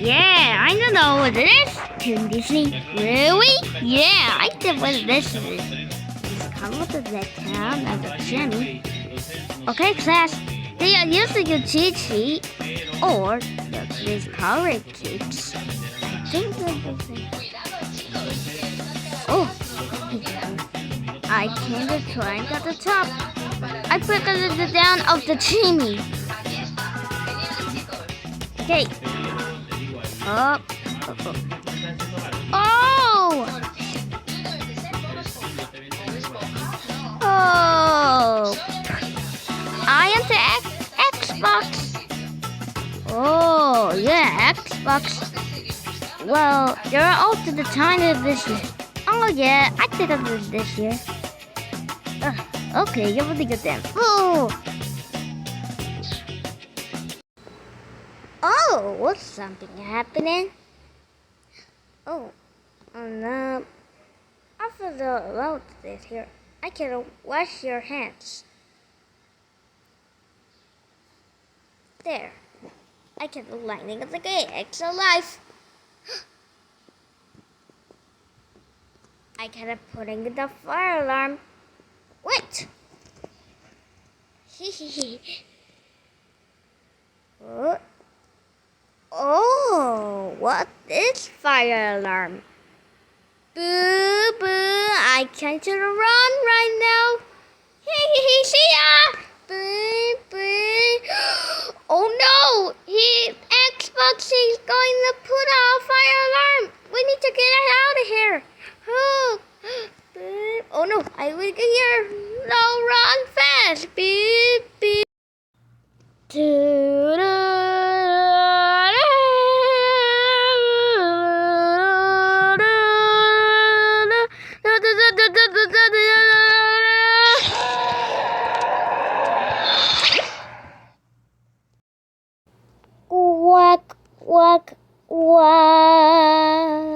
Yeah, I don't know what it is. Toon Disney. Really? Yeah, I know what this is. It's come to the town of the Jimmy. Okay, class. They are using a cheat sheet or these power kits. I think that oh, I can't climb to the top. I put it down of the chimney. Okay. Up. Oh! Oh! I am the Xbox. Oh, yeah, Xbox. Well, you're all to the time of this year. Oh, yeah, I think of this year. Okay, you're really good then. Oh! Oh, what's something happening? Oh, no. After the load this here, I can wash your hands. There. I can do lightning of the gate. Extra life. I put in the fire alarm. Wait. What? Oh, what is fire alarm? Boo, boo, I can't run right now. See ya. Boo, boo. Oh no, Xbox is going to put out a fire alarm. We need to get out of here. Oh, boo. Oh no, I will get here. No, run fast. Beep, beep. Quack, quack, quack.